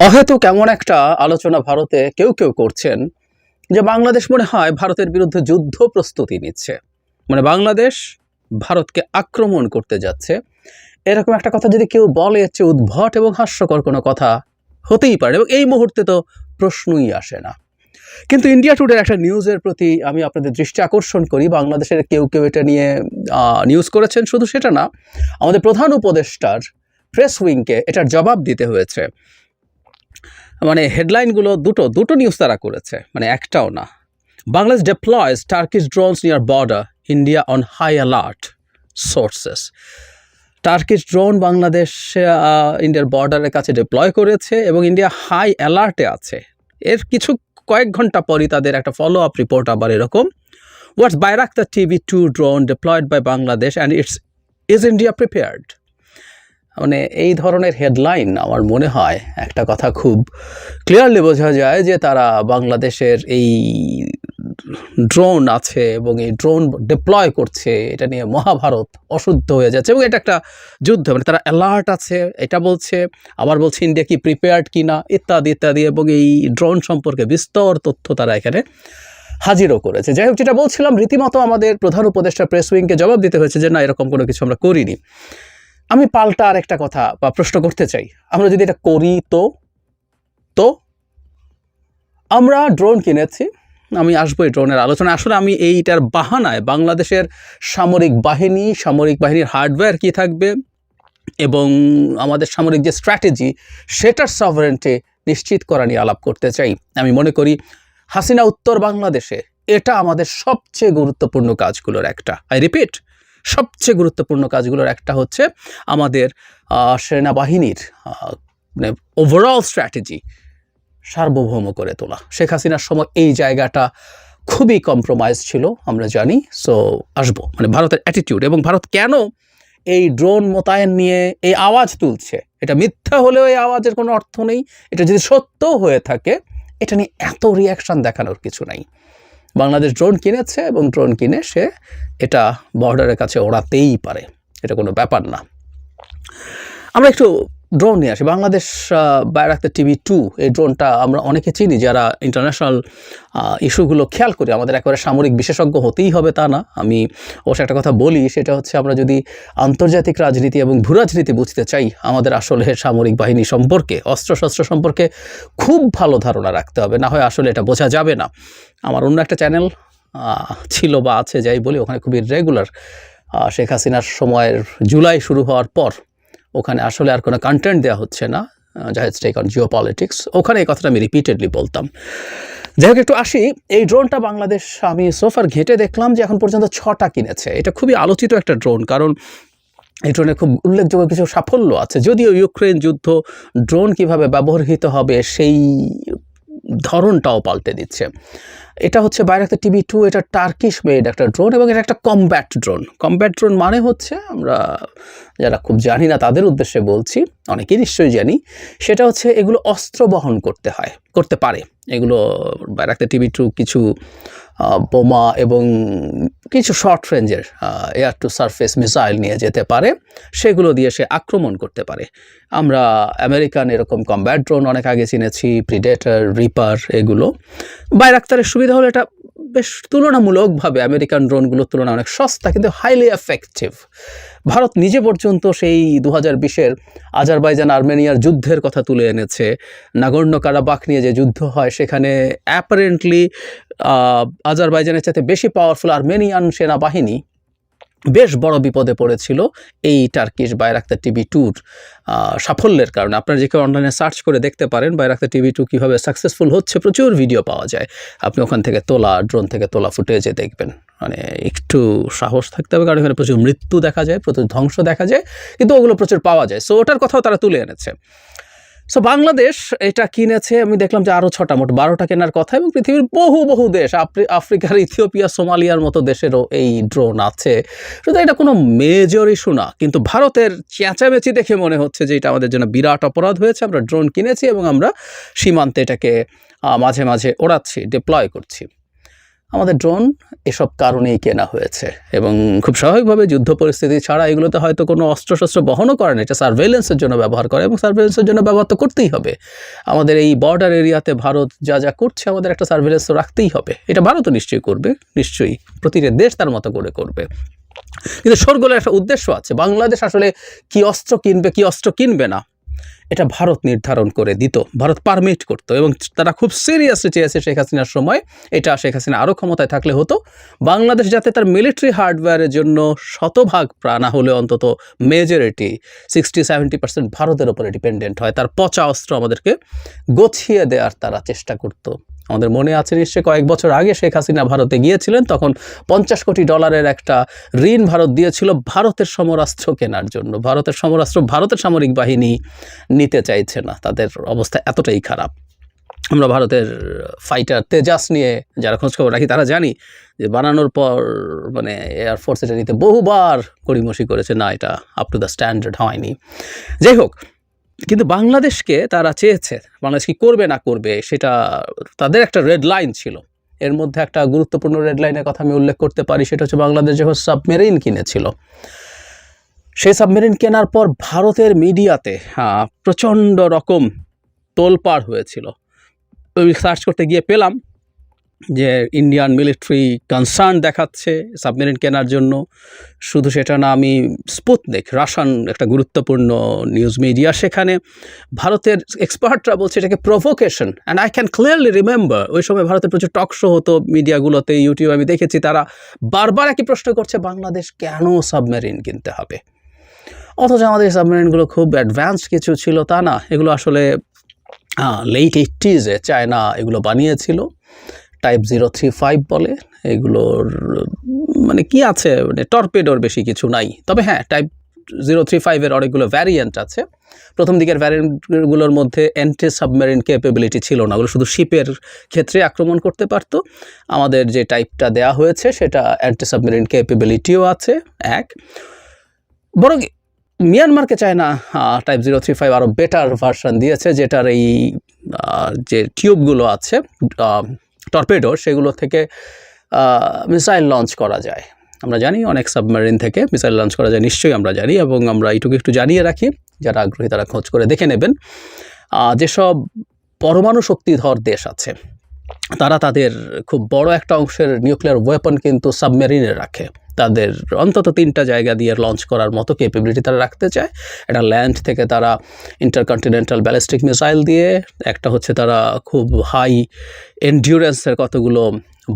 অহেতুক এমন একটা আলোচনা ভারতে কেউ কেউ করছেন যে বাংলাদেশ মনে হয় ভারতের বিরুদ্ধে যুদ্ধ প্রস্তুতি নিচ্ছে, মানে বাংলাদেশ ভারতকে আক্রমণ করতে যাচ্ছে। এরকম একটা কথা যদি কেউ বলে, এর চেয়ে উদ্ভট এবং হাস্যকর কোনো কথা হতেই পারে, এবং এই মুহূর্তে তো প্রশ্নই আসে না। কিন্তু ইন্ডিয়া টুডের একটা নিউজের প্রতি আমি আপনাদের দৃষ্টি আকর্ষণ করি। বাংলাদেশের কেউ কেউ এটা নিয়ে নিউজ করেছেন, শুধু সেটা না, আমাদের প্রধান উপদেষ্টার প্রেস উইংকে এটার জবাব দিতে হয়েছে। মানে হেডলাইনগুলো দুটো নিউজ তারা করেছে, মানে একটাও না। Bangladesh deploys Turkish drones near border, India on high alert, sources. Turkish drone Bangladesh ইন্ডিয়ার বর্ডারের কাছে ডিপ্লয় করেছে এবং ইন্ডিয়া হাই অ্যালার্টে আছে। এর কয়েক ঘন্টা পরই তাদের একটা ফলো আপ রিপোর্ট আবার এরকম, হোয়াটস Bayraktar TB2 drone deployed by Bangladesh and is India prepared? মানে এই ধরনের হেডলাইন আমার মনে হয় একটা কথা খুব ক্লিয়ারলি বোঝা যায় যে তারা বাংলাদেশের এই ড্রোন আছে এবং এই ড্রোন ডিপ্লয় করছে, এটা নিয়ে মহাভারত অশুদ্ধ হয়ে যাচ্ছে এবং এটা একটা যুদ্ধ। মানে তারা অ্যালার্ট আছে এটা বলছে, আবার বলছে ইন্ডিয়া কি প্রিপেয়ার্ড কিনা, ইত্যাদি ইত্যাদি, এবং এই ড্রোন সম্পর্কে বিস্তর তথ্য তারা এখানে হাজিরও করেছে। যাই হোক, যেটা বলছিলাম, রীতিমতো আমাদের প্রধান উপদেষ্টা প্রেস উইংকে জবাব দিতে হয়েছে যে না, এরকম কোনো কিছু আমরা করিনি। আমি পাল্টা আর একটা কথা বা প্রশ্ন করতে চাই, আমরা যদি এটা করি তো আমরা ড্রোন কিনেছি, আমি আসবো এই ড্রোনের আলোচনা। আসলে আমি এইটার বাহানায় বাংলাদেশের সামরিক বাহিনীর হার্ডওয়্যার কি থাকবে এবং আমাদের সামরিক যে স্ট্র্যাটেজি সেটার সভারেন্টি নিশ্চিত করা নিয়ে আলাপ করতে চাই। আমি মনে করি হাসিনা উত্তর বাংলাদেশে এটা আমাদের সবচেয়ে গুরুত্বপূর্ণ কাজগুলোর একটা। আই রিপিট, সবচেয়ে গুরুত্বপূর্ণ কাজগুলোর একটা হচ্ছে আমাদের সেনাবাহিনীর মানে ওভারঅল স্ট্র্যাটেজি সার্বভৌম করে তোলা। শেখ হাসিনার সময় এই জায়গাটা খুবই কম্প্রোমাইজ ছিল, আমরা জানি। সো আসবো মানে ভারতের অ্যাটিটিউড এবং ভারত কেন এই ড্রোন মোতায়েন নিয়ে এই আওয়াজ তুলছে। এটা মিথ্যা হলেও এই আওয়াজের কোনো অর্থ নেই, এটা যদি সত্যও হয়ে থাকে এটা নিয়ে এত রিয়াকশান দেখানোর কিছু নাই। বাংলাদেশ ড্রোন কিনেছে এবং ড্রোন কিনে সে এটা বর্ডারের কাছে ওড়াতেই পারে, এটা কোনো ব্যাপার না। আমরা একটু ড্রোন নিয়ে আসি। বাংলাদেশ Bayraktar TB2, এই ড্রোনটা আমরা অনেকে চিনি যারা ইন্টারন্যাশনাল ইস্যুগুলো খেয়াল করি। আমাদের একেবারে সামরিক বিশেষজ্ঞ হতেই হবে তা না। আমি অবশ্য একটা কথা বলি, সেটা হচ্ছে আমরা যদি আন্তর্জাতিক রাজনীতি এবং ভূরাজনীতি বুঝতে চাই, আমাদের আসলে সামরিক বাহিনী সম্পর্কে, অস্ত্রশস্ত্র সম্পর্কে খুব ভালো ধারণা রাখতে হবে, না হয় আসলে এটা বোঝা যাবে না। আমার অন্য একটা চ্যানেল ছিল বা আছে, যাই বলি, ওখানে খুবই রেগুলার শেখ হাসিনার সময়ের জুলাই শুরু হওয়ার পর ওখানে আসলে আর কোনো কন্টেন্ট দেওয়া হচ্ছে না, জাহেজ টেক অন জিও পলিটিক্স, ওখানে এই কথাটা আমি রিপিটেডলি বলতাম। যাই হোক, একটু আসি এই ড্রোনটা বাংলাদেশ। আমি সোফার ঘেটে দেখলাম যে এখন পর্যন্ত 6টা কিনেছে। এটা খুবই আলোচিত একটা ড্রোন, কারণ এই ড্রোনের খুব উল্লেখযোগ্য কিছু সাফল্য আছে। যদিও ইউক্রেন যুদ্ধ ড্রোন কিভাবে ব্যবহৃত হবে সেই ধরনটাও পাল্টে দিচ্ছে। এটা হচ্ছে Bayraktar TB2, এটা টার্কিশ মেড একটা ড্রোন এবং এটা একটা কমব্যাট ড্রোন। কমব্যাট ড্রোন মানে হচ্ছে, আমরা যারা খুব জানি না তাদের উদ্দেশ্যে বলছি, অনেকেই নিশ্চয়ই জানি, সেটা হচ্ছে এগুলো অস্ত্র বহন করতে পারে। এগুলো Bayraktar TB2 কিছু বোমা এবং কিছু শর্ট রেঞ্জের এয়ার টু সারফেস মিসাইল নিয়ে যেতে পারে, সেগুলো দিয়ে সে আক্রমণ করতে পারে। আমরা আমেরিকান এরকম কমব্যাট ড্রোন অনেক আগে চিনেছি, প্রিডেটর, রিপার, এগুলো। Bayraktar's সুবিধা হলো এটা বেশ তুলনামূলকভাবে আমেরিকান ড্রোনগুলোর তুলনায় অনেক সস্তা, কিন্তু হাইলি এফেক্টিভ। ভারত নিজে পর্যন্ত সেই 2020-এর আজারবাইজান আর্মেনিয়ার যুদ্ধের কথা তুলে এনেছে। নাগর্ণ কারাবাখ নিয়ে যে যুদ্ধ হয়, সেখানে অ্যাপারেন্টলি আজারবাইজানের চাইতে বেশি পাওয়ারফুল আর্মেনিয়ান সেনাবাহিনী বেশ বড় বিপদে পড়েছিল এই টার্কিশ Bayraktar TB2-র সাফল্যের কারণে। আপনারা যে কেউ অনলাইনে সার্চ করে দেখতে পারেন Bayraktar TB2 কীভাবে সাকসেসফুল হচ্ছে, প্রচুর ভিডিও পাওয়া যায়। আপনি ওখান থেকে ড্রোন থেকে তোলা ফুটেজে দেখবেন। মানে একটু সাহস থাকতে হবে, কারণ এখানে প্রচুর মৃত্যু দেখা যায়, প্রচুর ধ্বংস দেখা যায়, কিন্তু ওগুলো প্রচুর পাওয়া যায়। সো ওটার কথাও তারা তুলে এনেছে। সো বাংলাদেশ এটা কিনেছে, আমি দেখলাম যে আরও 6টা, মোট 12টা কেনার কথা, এবং পৃথিবীর বহু দেশ, আফ্রিকার ইথিওপিয়া, সোমালিয়ার মতো দেশেরও এই ড্রোন আছে। শুধু এটা কোনো মেজর ইস্যু না, কিন্তু ভারতের চেঁচামেচি দেখে মনে হচ্ছে যে এটা আমাদের জন্য বিরাট অপরাধ হয়েছে। আমরা ড্রোন কিনেছি এবং আমরা সীমান্তে এটাকে মাঝে মাঝে ওড়াচ্ছি, ডিপ্লয় করছি। আমাদের ড্রোন এসব কারণেই কেনা হয়েছে এবং খুব স্বাভাবিকভাবে যুদ্ধ পরিস্থিতি ছাড়া এগুলোতে হয়তো কোনো অস্ত্রশস্ত্র বহনও করে না, এটা সার্ভেলেন্সের জন্য ব্যবহার করে এবং সার্ভেলেন্সের জন্য ব্যবহার তো করতেই হবে। আমাদের এই বর্ডার এরিয়াতে ভারত যা যা করছে আমাদের একটা সার্ভেলেন্স তো রাখতেই হবে, এটা ভারতও নিশ্চয়ই করবে, নিশ্চয়ই প্রতিটা দেশ তার মতো করে করবে। কিন্তু শোরগোলের একটা উদ্দেশ্য আছে, বাংলাদেশ আসলে কি অস্ত্র কিনবে কি অস্ত্র কিনবে না এটা ভারত নির্ধারণ করে দিত, ভারত পারমিট করতো এবং তারা খুব সিরিয়াসলি চেয়েছে শেখ হাসিনার সময়, এটা শেখ হাসিনা আরও ক্ষমতায় থাকলে হতো, বাংলাদেশ যাতে তার মিলিটারি হার্ডওয়্যারের জন্য শতভাগ না হলে অন্তত মেজরিটি 60-70% ভারতের উপরে ডিপেন্ডেন্ট হয়, তার পচা অস্ত্র আমাদেরকে গছিয়ে দেওয়ার তারা চেষ্টা করতো। আমাদের মনে আছে নিশ্চয়ই কয়েক বছর আগে শেখ হাসিনা ভারতে গিয়েছিলেন, তখন $50 কোটি একটা ঋণ ভারত দিয়েছিল ভারতের সমরাস্ত্র কেনার জন্য। ভারতের সমরাস্ত্র ভারতের সামরিক বাহিনী নিতে চাইছে না, তাদের অবস্থা এতটাই খারাপ। আমরা ভারতের ফাইটার তেজাস নিয়ে যারা খোঁজখবর রাখি তারা জানি যে বানানোর পর মানে এয়ারফোর্স এটা নিতে বহুবার গড়িমসি করেছে, না এটা আপ টু দ্য স্ট্যান্ডার্ড হয়নি। যাই হোক, কিন্তু বাংলাদেশকে তারা চেয়েছে, বাংলাদেশ কি করবে না করবে সেটা তাদের একটা রেড লাইন ছিল। এর মধ্যে একটা গুরুত্বপূর্ণ রেড লাইনের কথা আমি উল্লেখ করতে পারি, সেটা হচ্ছে বাংলাদেশ যখন সাবমেরিন কিনেছিল, সেই সাবমেরিন কেনার পর ভারতের মিডিয়াতে প্রচণ্ড রকম তোলপাড় হয়েছিল। সার্চ করতে গিয়ে পেলাম যে ইন্ডিয়ান মিলিটারি কনসার্ন দেখাচ্ছে সাবমেরিন কেনার জন্য। শুধু সেটা না, আমি স্পুতনিক, রাশিয়ান একটা গুরুত্বপূর্ণ নিউজ মিডিয়া, সেখানে ভারতের এক্সপার্টরা বলছে এটাকে provocation. And I can clearly remember ওই সময় ভারতের প্রচুর টক শো হতো মিডিয়াগুলোতে, ইউটিউবে আমি দেখেছি, তারা বারবার একই প্রশ্ন করছে বাংলাদেশ কেন সাবমেরিন কিনতে হবে। অথচ আমাদের সাবমেরিনগুলো খুব অ্যাডভান্স কিছু ছিল তা না, এগুলো আসলে লেট 80s চায়না এগুলো বানিয়েছিল, টাইপ 035 বলে। এগুলোর মানে কি আছে, মানে টর্পেডোর বেশি কিছু নাই, তবে হ্যাঁ টাইপ 035-এর অনেকগুলো ভ্যারিয়েন্ট আছে। প্রথম দিকের ভ্যারিয়েন্টগুলোর মধ্যে অ্যান্টি সাবমেরিন ক্যাপেবিলিটি ছিল না, ওগুলো শুধু শিপের ক্ষেত্রে আক্রমণ করতে পারত। আমাদের যে টাইপটা দেয়া হয়েছে সেটা অ্যান্টি সাবমেরিন ক্যাপেবিলিটিও আছে এক, বরং মিয়ানমারকে চায়না টাইপ 035 আরও বেটার ভার্সন দিয়েছে, যেটার এই যে টিউবগুলো আছে টর্পেডো, সেগুলো থেকে মিসাইল লঞ্চ করা যায়। আমরা জানি অনেক সাবমেরিন থেকে মিসাইল লঞ্চ করা যায়, নিশ্চয়ই আমরা জানি, এবং আমরা এইটুকু একটু জানিয়ে রাখি, যারা আগ্রহী তারা খোঁজ করে দেখে নেবেন। যেসব পরমাণু শক্তিধর দেশ আছে তারা তাদের খুব বড় একটা অংশের নিউক্লিয়ার ওয়েপন কিন্তু সাবমেরিনে রাখে, তাদের অন্তত 3টা জায়গা দিয়ে লঞ্চ করার মতো ক্যাপেবিলিটি তারা রাখতে চায়। একটা ল্যান্ড থেকে তারা ইন্টারকন্টিনেন্টাল ব্যালিস্টিক মিসাইল দিয়ে, একটা হচ্ছে তারা খুব হাই এন্ডিউরেন্সের কতগুলো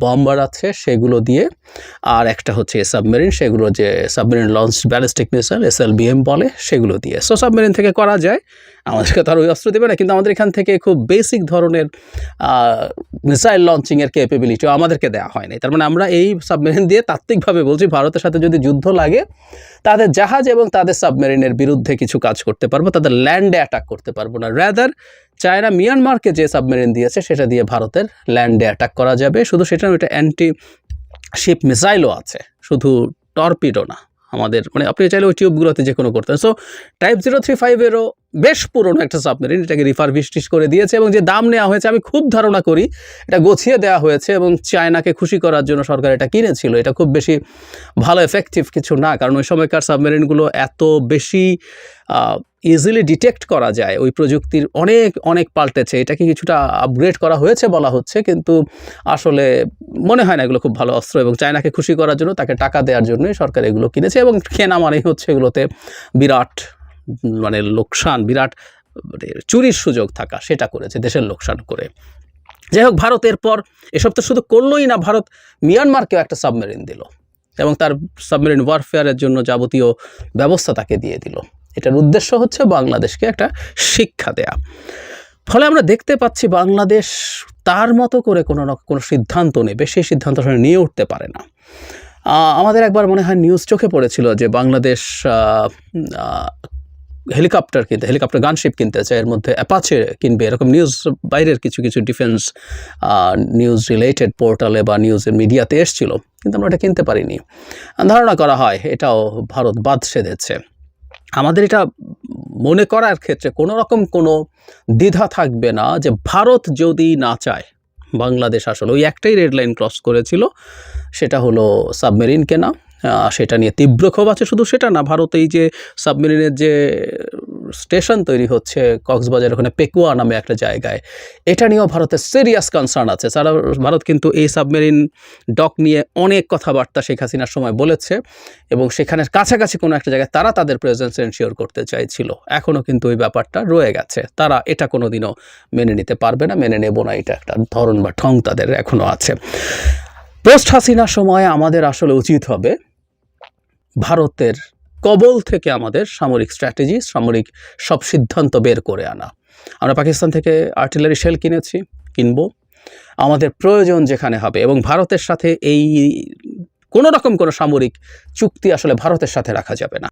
বম্বার আছে সেগুলো দিয়ে, আর একটা হচ্ছে সাবমেরিন, সেগুলো যে submarine launch ballistic missile SLBM বলে, সেগুলো দিয়ে। সো সাবমেরিন থেকে করা যায়, আমাদেরকে তার ওই অস্ত্র দেবে না, কিন্তু আমাদের এখান থেকে খুব বেসিক ধরনের মিসাইল লঞ্চিংয়ের ক্যাপেবিলিটিও আমাদেরকে দেওয়া হয়নি। তার মানে আমরা এই সাবমেরিন দিয়ে তাত্ত্বিকভাবে বলছি ভারতের সাথে যদি যুদ্ধ লাগে তাদের জাহাজ এবং তাদের সাবমেরিনের বিরুদ্ধে কিছু কাজ করতে পারবো, তাদের ল্যান্ডে অ্যাটাক করতে পারবো না। রাদার চায়না মিয়ানমারকে যে সাবমেরিন দিয়েছে সেটা দিয়ে ভারতের ল্যান্ডে অ্যাটাক করা যাবে। শুধু সেটা ওইটা অ্যান্টি শিপ মিসাইলও আছে, শুধু টর্পিডো না। আমাদের মানে আপনি চাইলে ওই টিউবগুলোতে যে কোনো করতেন। সো টাইপ 035-এরও বেশ পুরনো একটা সাবমেরিন, এটাকে রিফারবিশড করে দিয়েছে এবং যে দাম নেওয়া হয়েছে আমি খুব ধারণা করি এটা গছিয়ে দেওয়া হয়েছে এবং চায়নাকে খুশি করার জন্য সরকার এটা কিনেছিল। এটা খুব বেশি ভালো এফেক্টিভ কিছু না, কারণ ওই সময়কার সাবমেরিনগুলো এত বেশি ইজিলি ডিটেক্ট করা যায়, ওই প্রযুক্তির অনেক অনেক পাল্টেছে। এটাকে কিছুটা আপগ্রেড করা হয়েছে বলা হচ্ছে, কিন্তু আসলে মনে হয় না এগুলো খুব ভালো অস্ত্র, এবং চায়নাকে খুশি করার জন্য তাকে টাকা দেওয়ার জন্যই সরকার এগুলো কিনেছে। এবং কেনা মানেই হচ্ছে এগুলোতে বিরাট মানে লোকসান, বিরাট চুরির সুযোগ থাকা, সেটা করেছে দেশের লোকসান করে। যাই হোক, ভারতের পর এসব তো শুধু করলোই না, ভারত মিয়ানমারকেও একটা সাবমেরিন দিল এবং তার সাবমেরিন ওয়ারফেয়ারের জন্য যাবতীয় ব্যবস্থা তাকে দিয়ে দিল। এটার উদ্দেশ্য হচ্ছে বাংলাদেশকে একটা শিক্ষা দেয়া। ফলে আমরা দেখতে পাচ্ছি বাংলাদেশ তার মতো করে কোনো সিদ্ধান্ত নেবে, সেই সিদ্ধান্ত আসলে নিয়ে উঠতে পারে না। আমাদের একবার মনে হয় নিউজ চোখে পড়েছিল যে বাংলাদেশ হেলিকপ্টার গানশিপ কিনতে চায়, এর মধ্যে অ্যাপাচে কিনবে, এরকম নিউজ বাইরের কিছু কিছু ডিফেন্স নিউজ রিলেটেড পোর্টালে বা নিউজের মিডিয়াতে এসেছিল, কিন্তু আমরা এটা কিনতে পারিনি। ধারণা করা হয় এটাও ভারত বাদ সেধেছে। আমাদের এটা মনে করার ক্ষেত্রে কোনো রকম কোনো দ্বিধা থাকবে না যে ভারত যদি না চায়, বাংলাদেশ আসলে ওই একটাই রেড লাইন ক্রস করেছিল, সেটা হলো সাবমেরিন কেনা। সেটা নিয়ে তীব্র ক্ষোভ আছে। শুধু সেটা না, ভারত এই যে সাবমেরিনের যে স্টেশন তৈরি হচ্ছে কক্সবাজার ওখানে পেকুয়া নামে একটা জায়গায়, এটা নিয়েও ভারতের সিরিয়াস কনসার্ন আছে। সারা ভারত কিন্তু এই সাবমেরিন ডক নিয়ে অনেক কথাবার্তা শেখ হাসিনার সময় বলেছে এবং সেখানের কাছাকাছি কোনো একটা জায়গায় তারা তাদের প্রেজেন্স এনশিওর করতে চাইছিল। এখনও কিন্তু ওই ব্যাপারটা রয়ে গেছে, তারা এটা কোনো দিনও মেনে নিতে পারবে না, মেনে নেব না, এটা একটা ধরন বা ঠং তাদের এখনও আছে। পোস্ট হাসিনার সময় আমাদের আসলে উচিত হবে ভারতের কবল থেকে আমাদের সামরিক স্ট্র্যাটেজি, সামরিক সব সিদ্ধান্ত বের করে আনা। আমরা পাকিস্তান থেকে আর্টিলারি শেল কিনবো আমাদের প্রয়োজন যেখানে হবে, এবং ভারতের সাথে এই কোনো রকম কোনো সামরিক চুক্তি আসলে ভারতের সাথে রাখা যাবে না।